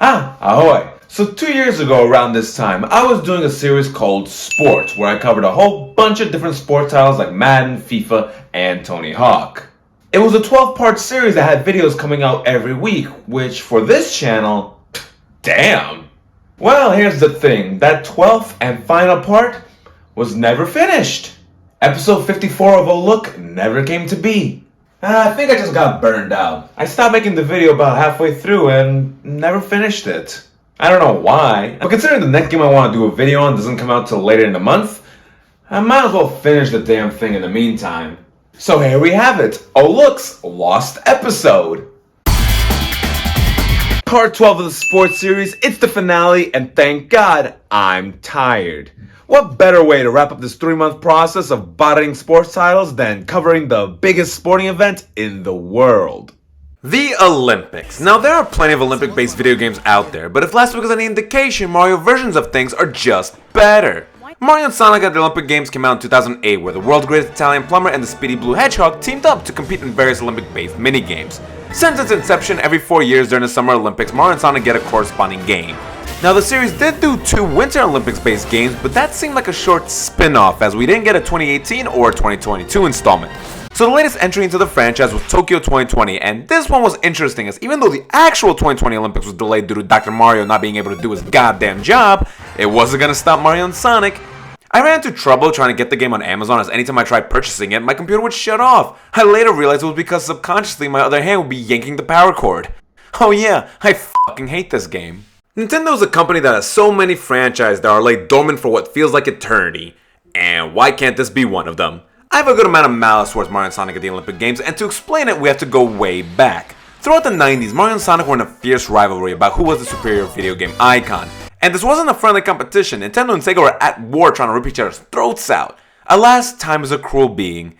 Ahoy! So 2 years ago around this time, I was doing a series called Sports, where I covered a whole bunch of different sport titles like Madden, FIFA, and Tony Hawk. It was a 12-part series that had videos coming out every week, which for this channel, damn! Well, here's the thing, that 12th and final part was never finished. Episode 54 of A Look never came to be. I think I just got burned out. I stopped making the video about halfway through and never finished it. I don't know why, but considering the next game I want to do a video on doesn't come out till later in the month, I might as well finish the damn thing in the meantime. So here we have it, Oh Look's Lost Episode. Part 12 of the sports series, it's the finale, and thank God I'm tired. What better way to wrap up this 3-month process of bottling sports titles than covering the biggest sporting event in the world? The Olympics. Now there are plenty of Olympic-based video games out there, but if last week was any indication, Mario versions of things are just better. Mario and Sonic at the Olympic Games came out in 2008, where the world's greatest Italian plumber and the speedy blue hedgehog teamed up to compete in various Olympic-based minigames. Since its inception, every 4 years during the Summer Olympics, Mario and Sonic get a corresponding game. Now the series did do 2 Winter Olympics-based games, but that seemed like a short spin-off, as we didn't get a 2018 or 2022 installment. So the latest entry into the franchise was Tokyo 2020, and this one was interesting, as even though the actual 2020 Olympics was delayed due to Dr. Mario not being able to do his goddamn job, it wasn't gonna stop Mario and Sonic. I ran into trouble trying to get the game on Amazon, as anytime I tried purchasing it, my computer would shut off. I later realized it was because subconsciously my other hand would be yanking the power cord. Oh yeah, I fucking hate this game. Nintendo is a company that has so many franchises that are laid dormant for what feels like eternity. And why can't this be one of them? I have a good amount of malice towards Mario and Sonic at the Olympic Games, and to explain it, we have to go way back. Throughout the 90s, Mario and Sonic were in a fierce rivalry about who was the superior video game icon. And this wasn't a friendly competition. Nintendo and Sega were at war trying to rip each other's throats out. Alas, time is a cruel being.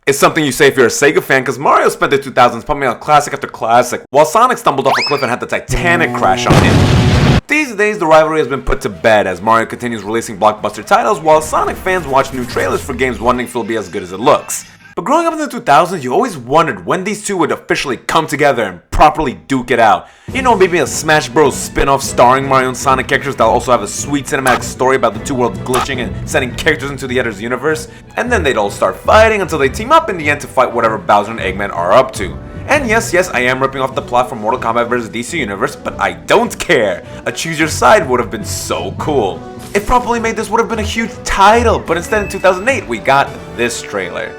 It's something you say if you're a Sega fan, because Mario spent the 2000s pumping out classic after classic, while Sonic stumbled off a cliff and had the Titanic crash on him. These days, the rivalry has been put to bed as Mario continues releasing blockbuster titles, while Sonic fans watch new trailers for games wondering if it'll be as good as it looks. But growing up in the 2000s, you always wondered when these two would officially come together and properly duke it out. You know, maybe a Smash Bros. Spin-off starring Mario and Sonic characters that'll also have a sweet cinematic story about the two worlds glitching and sending characters into the other's universe. And then they'd all start fighting until they team up in the end to fight whatever Bowser and Eggman are up to. And yes, I am ripping off the plot from Mortal Kombat vs. DC Universe, but I don't care. A choose your side would have been so cool. If properly made, this would have been a huge title, but instead in 2008, we got this trailer.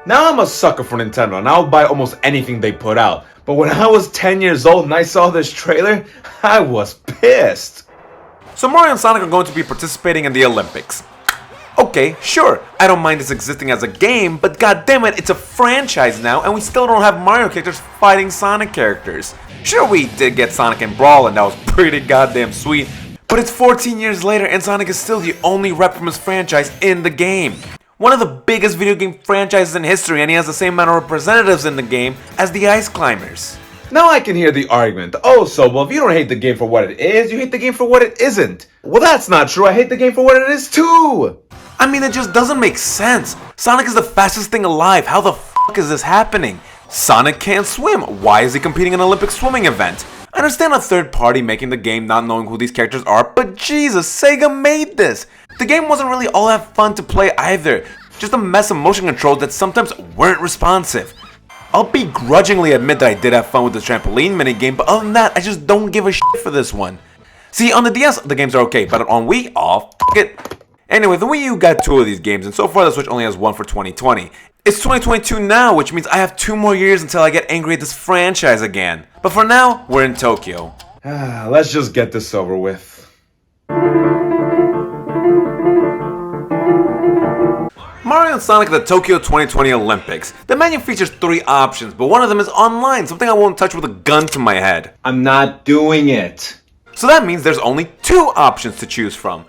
Now I'm a sucker for Nintendo and I'll buy almost anything they put out. But when I was 10 years old and I saw this trailer, I was pissed. So Mario and Sonic are going to be participating in the Olympics. Okay, sure, I don't mind this existing as a game, but goddammit, it's a franchise now and we still don't have Mario characters fighting Sonic characters. Sure, we did get Sonic and Brawl and that was pretty goddamn sweet, but it's 14 years later and Sonic is still the only rep from his franchise in the game. One of the biggest video game franchises in history, and he has the same amount of representatives in the game as the Ice Climbers. Now I can hear the argument, oh Soblev, you don't hate the game for what it is, you hate the game for what it isn't. Well, that's not true, I hate the game for what it is too. I mean, it just doesn't make sense. Sonic is the fastest thing alive, how the fuck is this happening? Sonic can't swim, why is he competing in an Olympic swimming event? I understand a third party making the game not knowing who these characters are, but Jesus, Sega made this! The game wasn't really all that fun to play either, just a mess of motion controls that sometimes weren't responsive. I'll begrudgingly admit that I did have fun with the trampoline minigame, but other than that, I just don't give a shit for this one. See, on the DS, the games are okay, but on Wii, oh, f*** it. Anyway, the Wii U got 2 of these games, and so far the Switch only has 1 for 2020. It's 2022 now, which means I have 2 more years until I get angry at this franchise again. But for now, we're in Tokyo. Let's just get this over with. Mario and Sonic at the Tokyo 2020 Olympics. The menu features 3 options, but one of them is online, something I won't touch with a gun to my head. I'm not doing it. So that means there's only 2 options to choose from.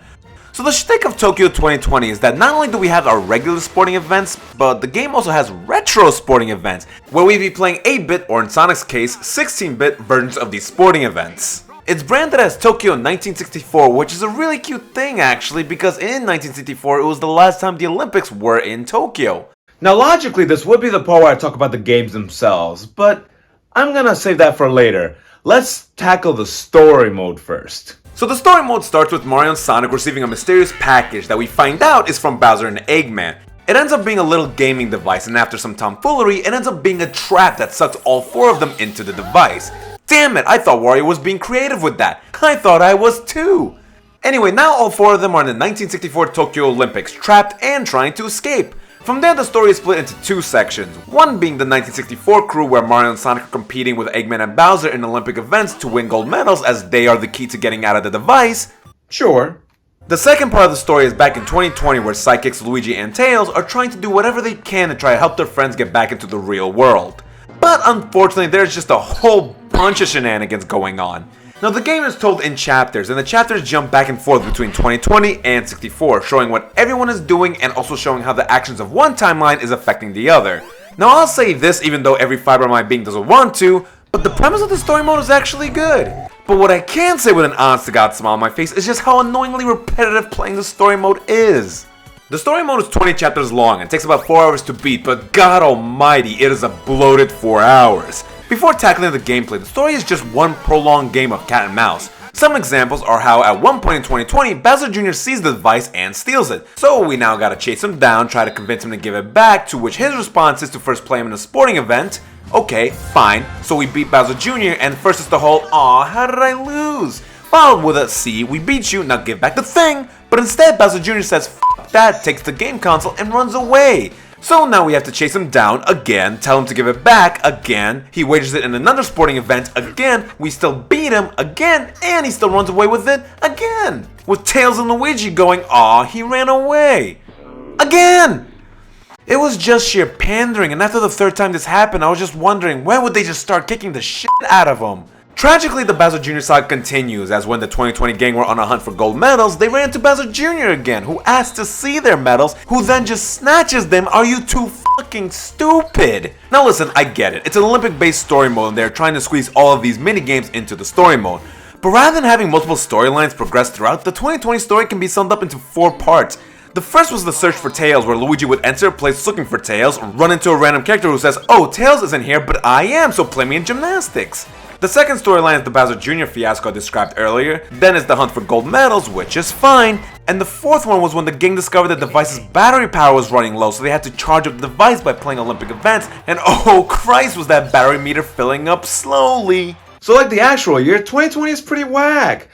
So the shtick of Tokyo 2020 is that not only do we have our regular sporting events, but the game also has retro sporting events, where we'd be playing 8-bit, or in Sonic's case, 16-bit versions of these sporting events. It's branded as Tokyo 1964, which is a really cute thing actually, because in 1964 it was the last time the Olympics were in Tokyo. Now logically this would be the part where I talk about the games themselves, but I'm gonna save that for later. Let's tackle the story mode first. So the story mode starts with Mario and Sonic receiving a mysterious package that we find out is from Bowser and Eggman. It ends up being a little gaming device, and after some tomfoolery, it ends up being a trap that sucks all 4 of them into the device. Damn it, I thought Wario was being creative with that. I thought I was too. Anyway, now all 4 of them are in the 1964 Tokyo Olympics, trapped and trying to escape. From there, the story is split into 2 sections, one being the 1964 crew where Mario and Sonic are competing with Eggman and Bowser in Olympic events to win gold medals as they are the key to getting out of the device. Sure. The second part of the story is back in 2020 where sidekicks Luigi and Tails are trying to do whatever they can to try to help their friends get back into the real world. But unfortunately, there's just a whole bunch of shenanigans going on. Now the game is told in chapters, and the chapters jump back and forth between 2020 and 64, showing what everyone is doing and also showing how the actions of one timeline is affecting the other. Now I'll say this even though every fiber of my being doesn't want to, but the premise of the story mode is actually good. But what I can say with an honest to God smile on my face is just how annoyingly repetitive playing the story mode is. The story mode is 20 chapters long and takes about 4 hours to beat, but God almighty, it is a bloated 4 hours. Before tackling the gameplay, the story is just one prolonged game of cat and mouse. Some examples are how at one point in 2020, Bowser Jr. sees the device and steals it. So we now gotta chase him down, try to convince him to give it back, to which his response is to first play him in a sporting event. Okay, fine, so we beat Bowser Jr. and first it's the whole, aw, how did I lose? Followed with a, see, we beat you, now give back the thing. But instead, Bowser Jr. says, f that, takes the game console and runs away. So now we have to chase him down again, tell him to give it back again, he wagers it in another sporting event again, we still beat him again, and he still runs away with it again. With Tails and Luigi going, aw, he ran away. Again! It was just sheer pandering, and after the 3rd time this happened, I was just wondering, when would they just start kicking the shit out of him? Tragically, the Bowser Jr. saga continues, as when the 2020 gang were on a hunt for gold medals, they ran into Bowser Jr. again, who asked to see their medals, who then just snatches them. Are you too fucking stupid? Now listen, I get it. It's an Olympic-based story mode, and they're trying to squeeze all of these mini-games into the story mode. But rather than having multiple storylines progress throughout, the 2020 story can be summed up into 4 parts. The first was the search for Tails, where Luigi would enter a place looking for Tails, run into a random character who says, oh, Tails isn't here, but I am, so play me in gymnastics. The second storyline is the Bowser Jr. fiasco I described earlier, then is the hunt for gold medals, which is fine, and the 4th one was when the gang discovered the device's battery power was running low, so they had to charge up the device by playing Olympic events, and oh Christ was that battery meter filling up slowly. So like the actual year, 2020 is pretty whack.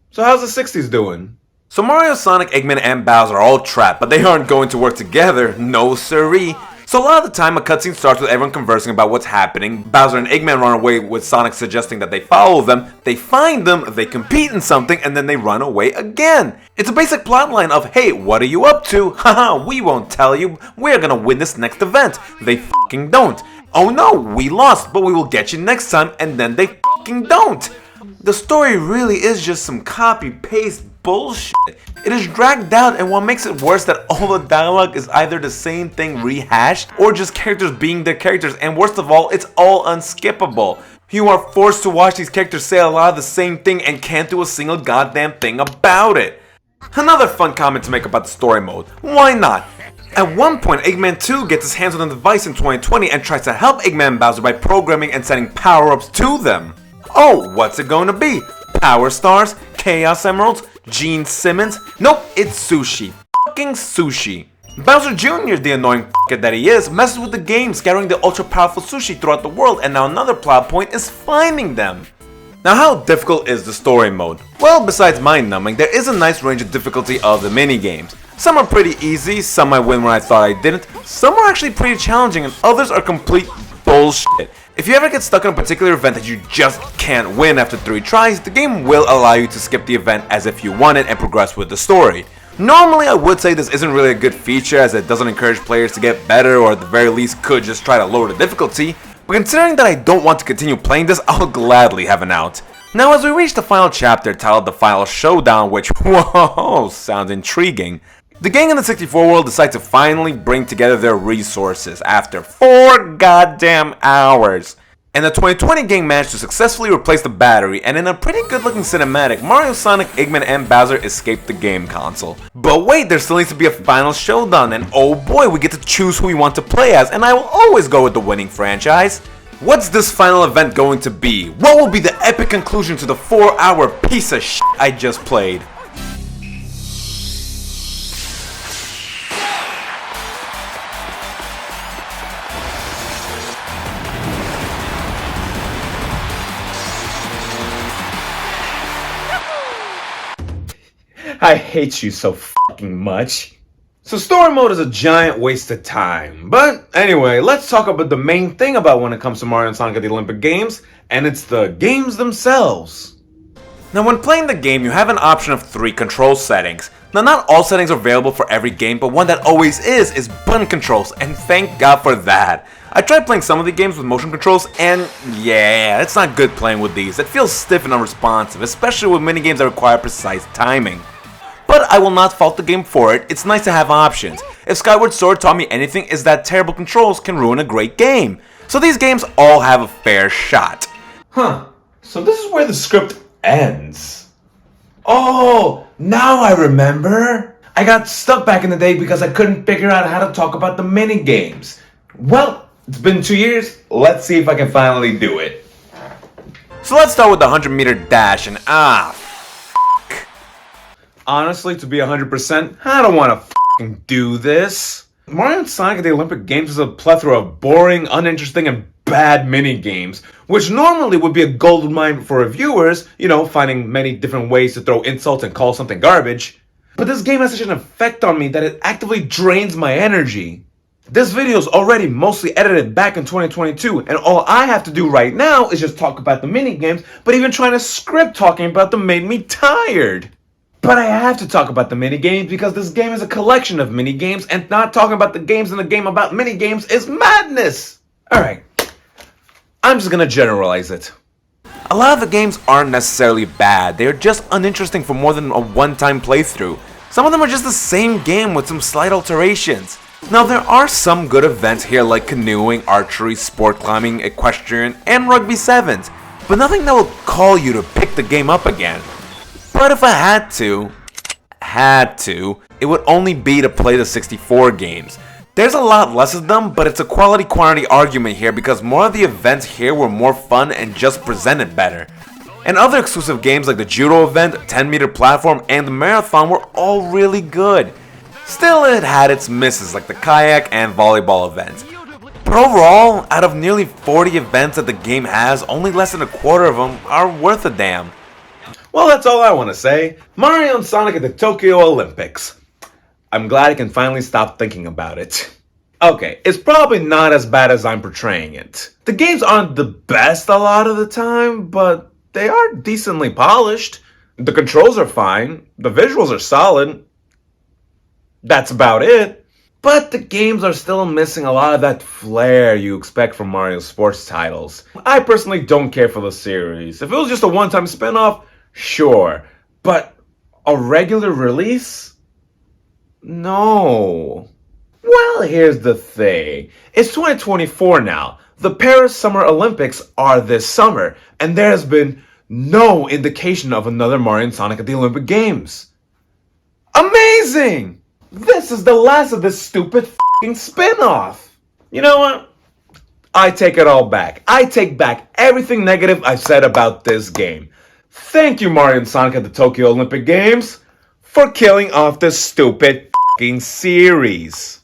So how's the 60s doing? So Mario, Sonic, Eggman, and Bowser are all trapped, but they aren't going to work together, no siree. So a lot of the time, a cutscene starts with everyone conversing about what's happening. Bowser and Eggman run away with Sonic suggesting that they follow them. They find them, they compete in something, and then they run away again. It's a basic plotline of, hey, what are you up to? Haha, we won't tell you. We're gonna win this next event. They fucking don't. Oh no, we lost, but we will get you next time, and then they fucking don't. The story really is just some copy-paste bullshit. It is dragged out, and what makes it worse that all the dialogue is either the same thing rehashed or just characters being their characters, and worst of all, it's all unskippable. You are forced to watch these characters say a lot of the same thing and can't do a single goddamn thing about it. Another fun comment to make about the story mode. Why not? At one point, Eggman 2 gets his hands on the device in 2020 and tries to help Eggman and Bowser by programming and sending power-ups to them. Oh, what's it going to be? Power Stars? Chaos Emeralds? Gene Simmons? Nope, it's sushi. Fucking sushi. Bowser Jr., the annoying f***er that he is, messes with the game, scattering the ultra-powerful sushi throughout the world, and now another plot point is finding them. Now how difficult is the story mode? Well, besides mind-numbing, there is a nice range of difficulty of the mini-games. Some are pretty easy, some I win when I thought I didn't, some are actually pretty challenging, and others are complete bullshit. If you ever get stuck in a particular event that you just can't win after 3 tries, the game will allow you to skip the event as if you won it and progress with the story. Normally I would say this isn't really a good feature as it doesn't encourage players to get better or at the very least could just try to lower the difficulty, but considering that I don't want to continue playing this, I'll gladly have an out. Now as we reach the final chapter titled The Final Showdown, which whoa, sounds intriguing. The gang in the 64 world decide to finally bring together their resources after 4 goddamn hours. And the 2020 gang managed to successfully replace the battery, and in a pretty good looking cinematic, Mario, Sonic, Eggman, and Bowser escape the game console. But wait, there still needs to be a final showdown, and oh boy, we get to choose who we want to play as, and I will always go with the winning franchise. What's this final event going to be? What will be the epic conclusion to the 4-hour piece of shit I just played? I hate you so fucking much. So story mode is a giant waste of time. But anyway, let's talk about the main thing about when it comes to Mario and Sonic at the Olympic Games, and it's the games themselves. Now when playing the game, you have an option of 3 control settings. Now not all settings are available for every game, but one that always is button controls, and thank God for that. I tried playing some of the games with motion controls, and yeah, it's not good playing with these. It feels stiff and unresponsive, especially with minigames that require precise timing. But I will not fault the game for it. It's nice to have options. If Skyward Sword taught me anything, is that terrible controls can ruin a great game. So these games all have a fair shot. Huh, so this is where the script ends. Oh, now I remember. I got stuck back in the day because I couldn't figure out how to talk about the mini games. Well, it's been 2 years. Let's see if I can finally do it. So let's start with the 100-meter dash and Honestly, to be 100%, I don't want to fucking do this. Mario and Sonic at the Olympic Games is a plethora of boring, uninteresting, and bad mini games, which normally would be a goldmine for reviewers, you know, finding many different ways to throw insults and call something garbage. But this game has such an effect on me that it actively drains my energy. This video is already mostly edited back in 2022, and all I have to do right now is just talk about the mini games, but even trying to script talking about them made me tired. But I have to talk about the minigames because this game is a collection of minigames, and not talking about the games in the game about minigames is madness! Alright, I'm just gonna generalize it. A lot of the games aren't necessarily bad, they are just uninteresting for more than a one-time playthrough. Some of them are just the same game with some slight alterations. Now there are some good events here like canoeing, archery, sport climbing, equestrian, and rugby sevens, but nothing that will call you to pick the game up again. But if I had to, it would only be to play the 64 games. There's a lot less of them, but it's a quality-quantity argument here because more of the events here were more fun and just presented better. And other exclusive games like the judo event, 10-meter platform, and the marathon were all really good. Still, it had its misses like the kayak and volleyball events. But overall, out of nearly 40 events that the game has, only less than a quarter of them are worth a damn. Well, that's all I want to say. Mario and Sonic at the Tokyo Olympics. I'm glad I can finally stop thinking about it. Okay, it's probably not as bad as I'm portraying it. The games aren't the best a lot of the time, but they are decently polished. The controls are fine. The visuals are solid. That's about it. But the games are still missing a lot of that flair you expect from Mario sports titles. I personally don't care for the series. If it was just a one-time spin-off, sure. But a regular release? No. Well, here's the thing. It's 2024 now. The Paris Summer Olympics are this summer, and there has been no indication of another Mario and Sonic at the Olympic Games. Amazing! This is the last of this stupid f***ing spin-off. You know what? I take it all back. I take back everything negative I've said about this game. Thank you, Mario and Sonic at the Tokyo Olympic Games, for killing off this stupid f***ing series.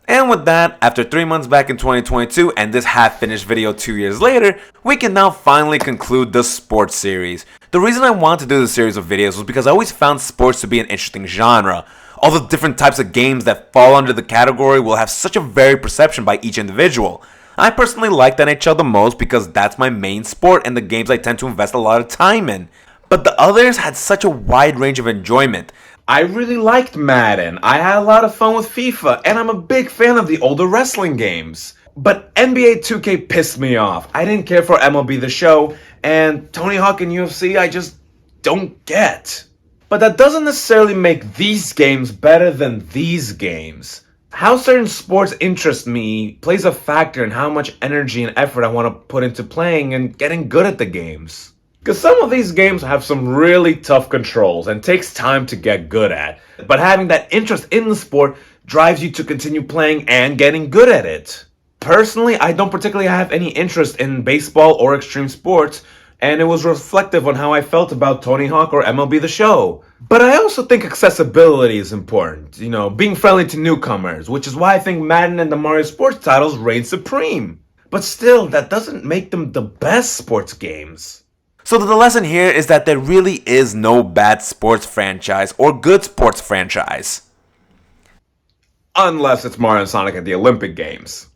And with that, after 3 months back in 2022 and this half-finished video 2 years later, we can now finally conclude the sports series. The reason I wanted to do this series of videos was because I always found sports to be an interesting genre. All the different types of games that fall under the category will have such a varied perception by each individual. I personally like NHL the most because that's my main sport and the games I tend to invest a lot of time in. But the others had such a wide range of enjoyment. I really liked Madden, I had a lot of fun with FIFA, and I'm a big fan of the older wrestling games. But NBA 2K pissed me off. I didn't care for MLB The Show, and Tony Hawk and UFC I just don't get. But that doesn't necessarily make these games better than these games. How certain sports interest me plays a factor in how much energy and effort I want to put into playing and getting good at the games. Because some of these games have some really tough controls and takes time to get good at. But having that interest in the sport drives you to continue playing and getting good at it. Personally, I don't particularly have any interest in baseball or extreme sports, and it was reflective on how I felt about Tony Hawk or MLB The Show. But I also think accessibility is important, being friendly to newcomers, which is why I think Madden and the Mario sports titles reign supreme. But still, that doesn't make them the best sports games. So the lesson here is that there really is no bad sports franchise or good sports franchise. Unless it's Mario and Sonic at the Olympic Games.